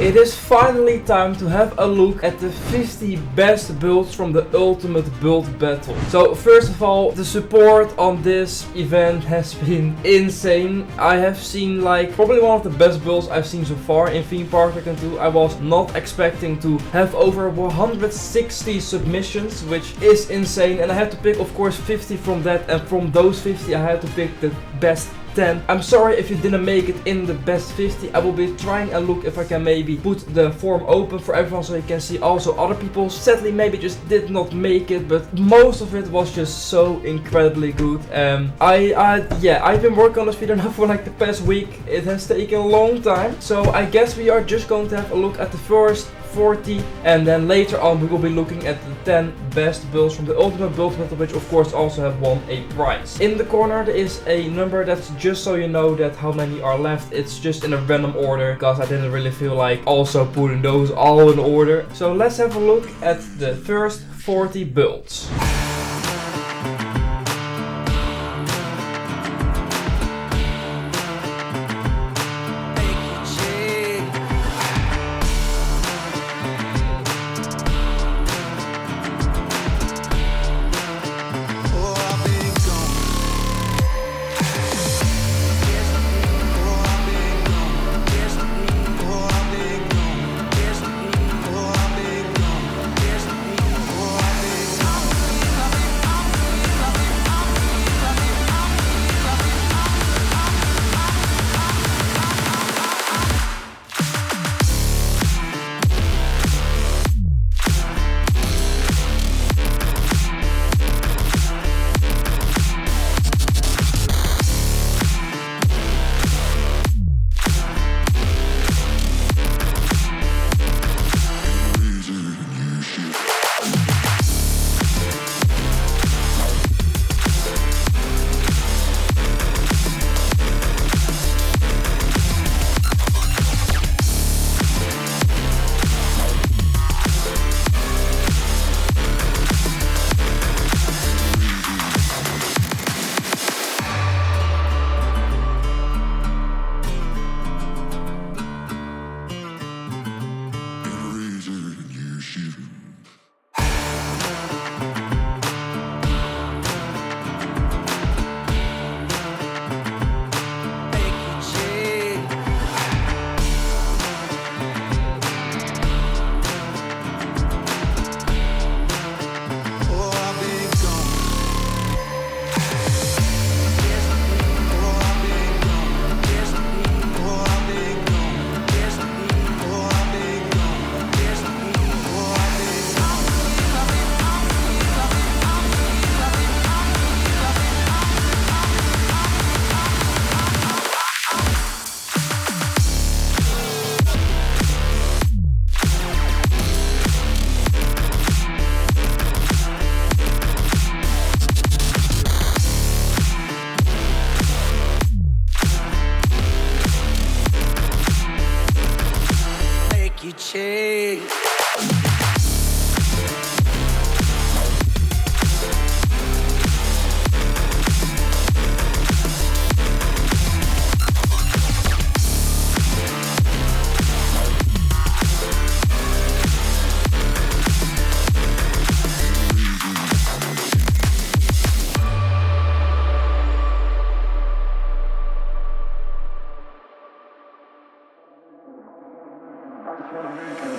It is finally time to have a look at the 50 best builds from the Ultimate Build Battle. So first of all, the support on this event has been insane. I have seen like probably one of the best builds I've seen so far in Theme Park Tycoon 2. I was not expecting to have over 160 submissions, which is insane, and I had to pick of course 50 from that, and from those 50 I had to pick the best 10. I'm sorry if you didn't make it in the best 50. I will be trying a look if I can maybe put the form open for everyone so you can see also other people. Sadly maybe just did not make it, but most of it was just so incredibly good. I've been working on this video now for like the past week. It has taken a long time, so I guess we are just going to have a look at the first 40, and then later on we will be looking at the 10 best builds from the Ultimate Build Battle, which of course also have won a prize. In the corner there is a number that's just so you know that how many are left. It's just in a random order because I didn't really feel like also putting those all in order. So let's have a look at the first 40 builds.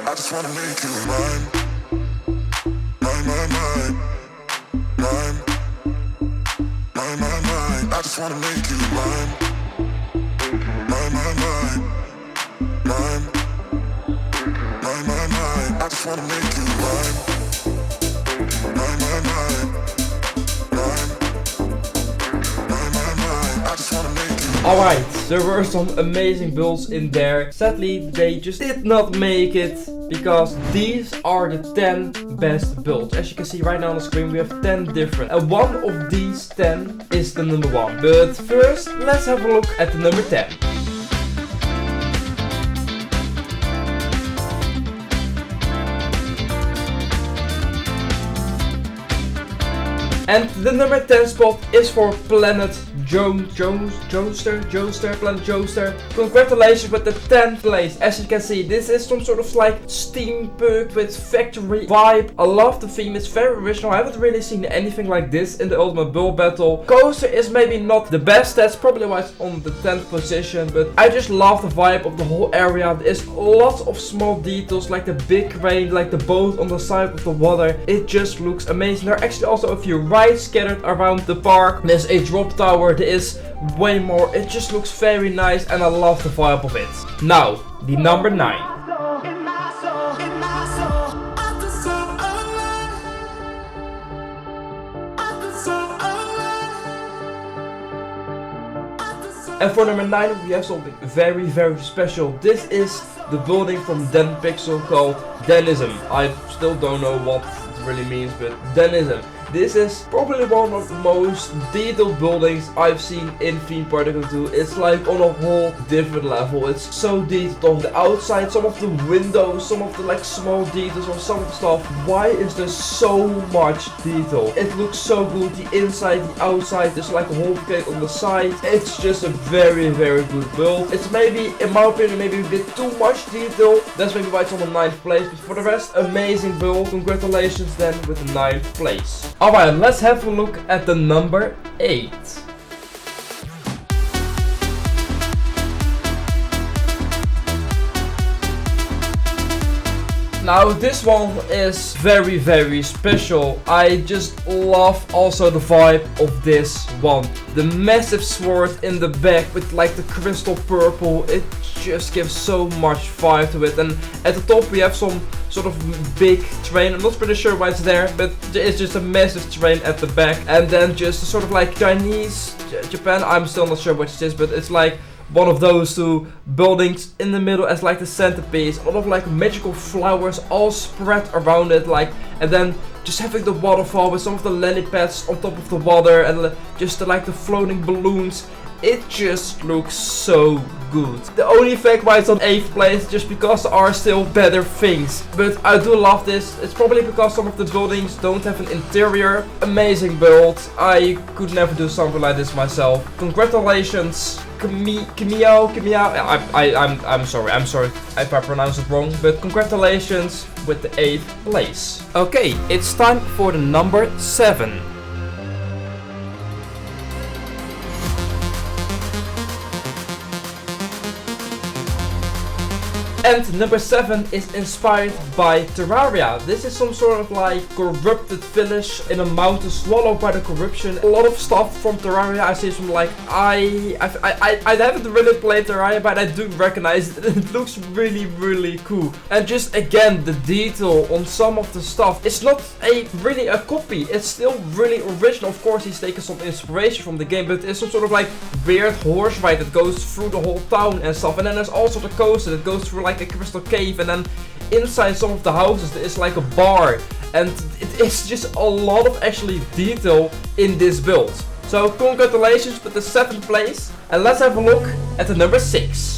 I just wanna make you mine, mine, mine, mine, mine, mine, mine, mine. I just wanna make you mine, mine, mine, mine, mine, mine, mine, mine. I just wanna make you mine, mine, mine, mine, mine, mine, mine, mine. I just wanna make you. Alright, there were some amazing builds in there. Sadly, they just did not make it because these are the 10 best builds. As you can see right now on the screen, we have 10 different. And one of these 10 is the number 1. But first, let's have a look at the number 10. And the number 10 spot is for Planet Joester. Planet Joester. Congratulations with the 10th place. As you can see, this is some sort of like steampunk with factory vibe. I love the theme, it's very original. I haven't really seen anything like this in the Ultimate Build Battle. Coaster is maybe not the best, that's probably why it's on the 10th position, but I just love the vibe of the whole area. There's lots of small details like the big crane, like the boat on the side of the water. It just looks amazing. There are actually also a few rides scattered around the park. There's a drop tower, there is way more. It just looks very nice and I love the vibe of it. Now, the number 9. And for number 9 we have something very special. This is the building from Den Pixel called Denism. I still don't know what it really means, but Denism. This is probably one of the most detailed buildings I've seen in Theme Park Tycoon 2. It's like on a whole different level. It's so detailed on the outside, some of the windows, some of the like small details on some of the stuff. Why is there so much detail? It looks so good. The inside, the outside, there's like a whole cake on the side. It's just a very good build. It's maybe, in my opinion, maybe a bit too much detail. That's maybe why it's on the 9th place. But for the rest, amazing build. Congratulations then with the 9th place. Alright, let's have a look at the number 8. Now this one is very special. I just love also the vibe of this one. The massive sword in the back with like the crystal purple. It just gives so much vibe to it. And at the top we have some sort of big train. I'm not pretty sure why it's there, but it's just a massive train at the back. And then just a sort of like Chinese, Japan, I'm still not sure what it is, but it's like one of those two buildings in the middle as like the centerpiece. A lot of like magical flowers all spread around it, like, and then just having the waterfall with some of the lily pads on top of the water and just like the floating balloons. It just looks so good. The only fact why it's on 8th place is just because there are still better things. But I do love this. It's probably because some of the buildings don't have an interior. Amazing build. I could never do something like this myself. Congratulations. I'm sorry if I pronounce it wrong, but congratulations with the 8th place. Okay, it's time for the number 7. And number 7 is inspired by Terraria. This is some sort of like corrupted village in a mountain swallowed by the corruption. A lot of stuff from Terraria. I see some like I haven't really played Terraria, but I do recognize it. It looks really cool. And just again the detail on some of the stuff. It's not really a copy. It's still really original. Of course he's taken some inspiration from the game, but it's some sort of like weird horse ride that goes through the whole town and stuff. And then there's also the coaster that goes through like a crystal cave, and then inside some of the houses there is like a bar, and it is just a lot of actually detail in this build. So congratulations with the 7th place, and let's have a look at the number 6.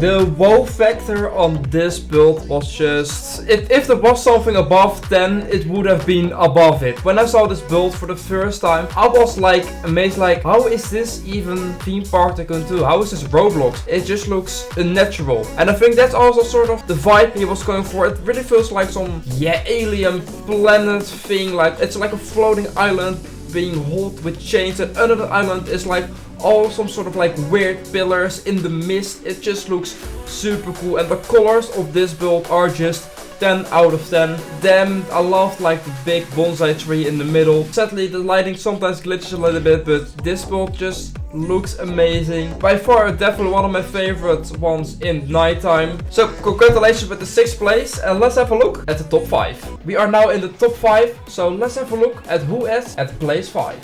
The wow factor on this build was just, if there was something above 10, it would have been above it. When I saw this build for the first time, I was like amazed, like how is this even Theme Park Tycoon 2? How is this Roblox? It just looks unnatural. And I think that's also sort of the vibe he was going for. It really feels like some alien planet thing, like it's like a floating island being held with chains, and under the island is like all some sort of like weird pillars in the mist. It just looks super cool, and the colors of this build are just 10 out of 10. Damn, I love like the big bonsai tree in the middle. Sadly the lighting sometimes glitches a little bit, but this build just looks amazing. By far definitely one of my favorite ones in nighttime. So congratulations with the 6th place, and let's have a look at the top 5. We are now in the top 5, so let's have a look at who is at place 5.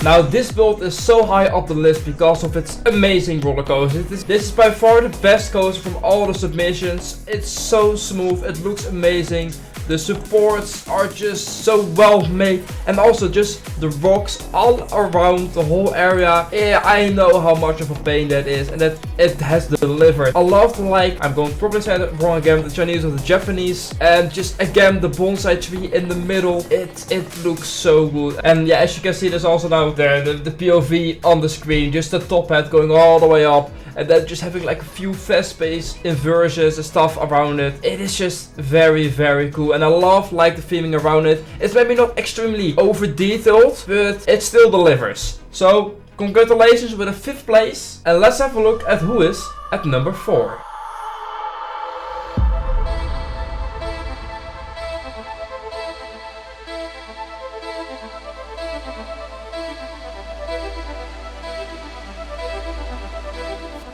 Now this build is so high up the list because of its amazing roller coaster. This is by far the best coaster from all the submissions. It's so smooth, it looks amazing. The supports are just so well made, and also just the rocks all around the whole area. Yeah, I know how much of a pain that is, and that it has delivered. I love like, I'm going to probably say that wrong again, the Chinese or the Japanese, and just again the bonsai tree in the middle. It looks so good. And yeah, as you can see, there's also now the POV on the screen, just the top hat going all the way up, and then just having like a few fast-paced inversions and stuff around it. It is just very, very cool, and I love like the theming around it. It's maybe not extremely over detailed, but it still delivers. So congratulations with a 5th place, and let's have a look at who is at number 4.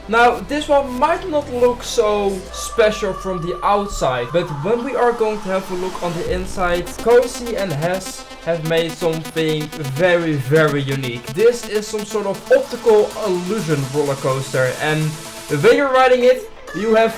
Now, this one might not look so special from the outside, but when we are going to have a look on the inside, Cozy and Hess have made something very, very unique. This is some sort of optical illusion roller coaster, and when you're riding it, you have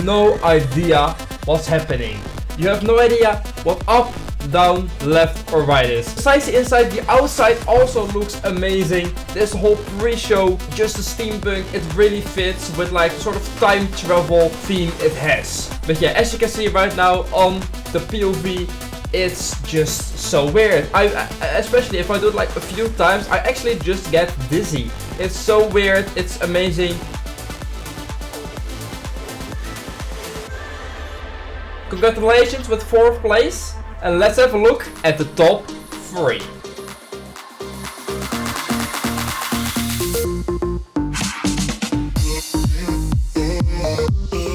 no idea what's happening. You have no idea what up, down, left or right is. Besides the inside, the outside also looks amazing. This whole pre-show, just the steampunk, it really fits with like sort of time travel theme it has. But yeah, as you can see right now on the POV, it's just so weird. I especially if I do it like a few times, I actually just get dizzy. It's so weird, it's amazing. Congratulations with 4th place, and let's have a look at the top 3.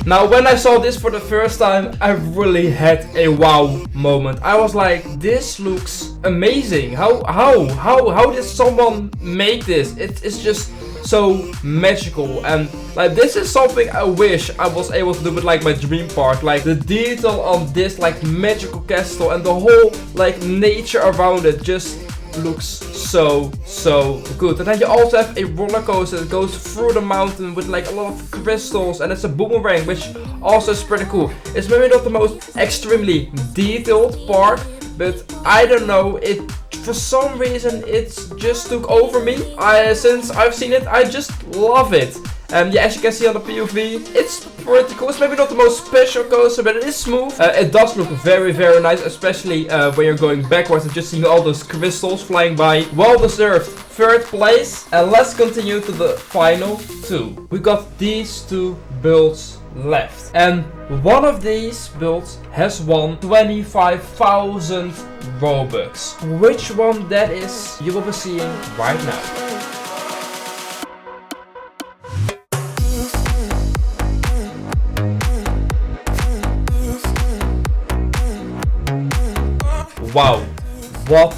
Now when I saw this for the first time, I really had a wow moment. I was like, this looks amazing. How did someone make this? It's just so magical, and like this is something I wish I was able to do with like my dream park. Like the detail on this like magical castle and the whole like nature around it just looks so good. And then you also have a roller coaster that goes through the mountain with like a lot of crystals, and it's a boomerang, which also is pretty cool. It's maybe not the most extremely detailed park, but I don't know, it for some reason it just took over me. Since I've seen it, I just love it. Yeah, as you can see on the POV, it's pretty cool. It's maybe not the most special coaster, but it is smooth. It does look very, very nice, especially when you're going backwards and just seeing all those crystals flying by. Well deserved 3rd place. And let's continue to the final 2. We got these 2 builds left, and one of these builds has won 25,000 Robux. Which one that is, you will be seeing right now. Wow, what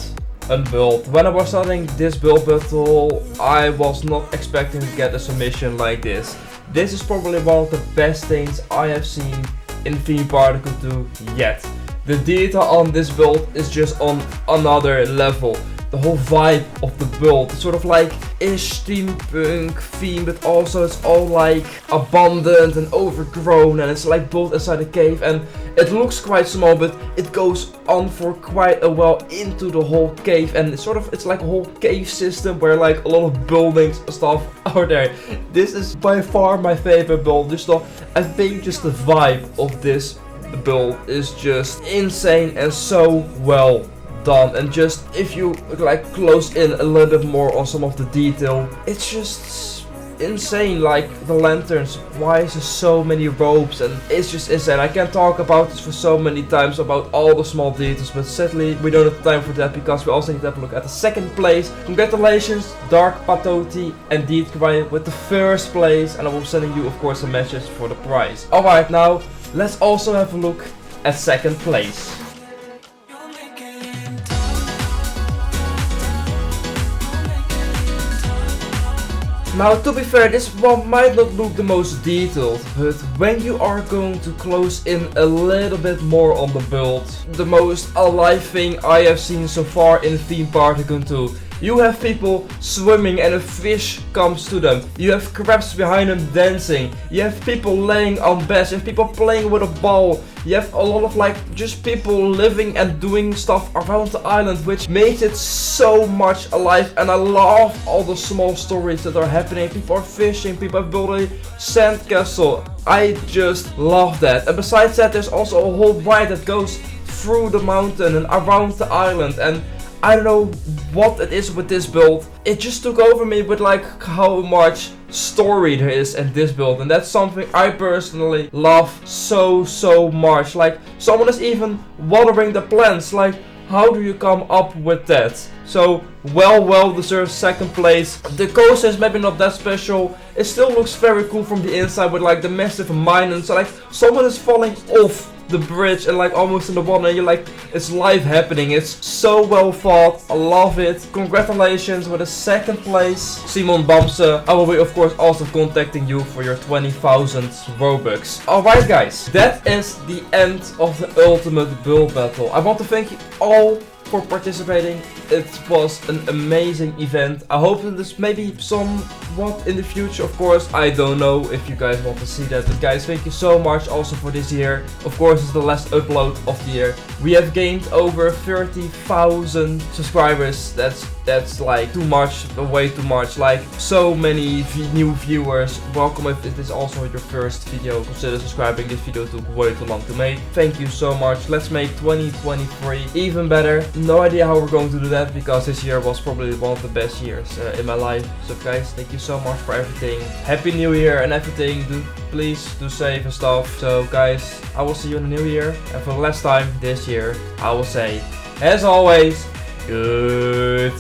a build. When I was starting this build battle, I was not expecting to get a submission like this. This is probably one of the best things I have seen in Theme Park Tycoon yet. The detail on this build is just on another level. The whole vibe of the build, it's sort of like ish steampunk theme, but also it's all like abundant and overgrown, and it's like built inside a cave, and it looks quite small, but it goes on for quite a while into the whole cave, and it's like a whole cave system where like a lot of buildings and stuff are there. This is by far my favorite build. I think just the vibe of this build is just insane and so well done. And just if you like close in a little bit more on some of the detail, it's just insane. Like the lanterns, why is there so many ropes, and it's just insane. I can't talk about this for so many times about all the small details, but sadly we don't have time for that because we also need to have a look at the 2nd place. Congratulations Dark Patoti and Gooodbyeee with the 1st place, and I will be sending you of course a message for the prize. Alright, now let's also have a look at 2nd place. Now to be fair, this one might not look the most detailed, but when you are going to close in a little bit more on the build, the most alive thing I have seen so far in Theme Park Tycoon 2, You have people swimming and a fish comes to them. You have crabs behind them dancing. You have people laying on beds and people playing with a ball. You have a lot of like just people living and doing stuff around the island, which makes it so much alive. And I love all the small stories that are happening. People are fishing, people have built a sandcastle. I just love that. And besides that, there's also a whole ride that goes through the mountain and around the island. And I don't know what it is with this build. It just took over me with like how much story there is in this build, and that's something I personally love so much. Like, someone is even watering the plants. Like, how do you come up with that? So well deserved second place. The coaster is maybe not that special. It still looks very cool from the inside with like the massive mine, and so like someone is falling off the bridge and like almost in the water, and you're like, it's live happening. It's so well thought. I love it. Congratulations with a second place, Simon Bamse. I will be of course also contacting you for your 20,000 Robux. Alright guys, that is the end of the Ultimate Build Battle. I want to thank you all for participating. It was an amazing event. I hope that there's maybe somewhat in the future, of course. I don't know if you guys want to see that, but guys, thank you so much also for this year. Of course, it's the last upload of the year. We have gained over 30,000 subscribers. That's like too much, way too much. Like, so many new viewers. Welcome if this is also your first video. Consider subscribing. This video took way too long to make. Thank you so much. Let's make 2023 even better. No idea how we're going to do that, because this year was probably one of the best years in my life. So guys, thank you so much for everything. Happy New Year and everything. Please do safe and stuff. So guys, I will see you in the new year. And for the last time this year, I will say, as always, goodbye.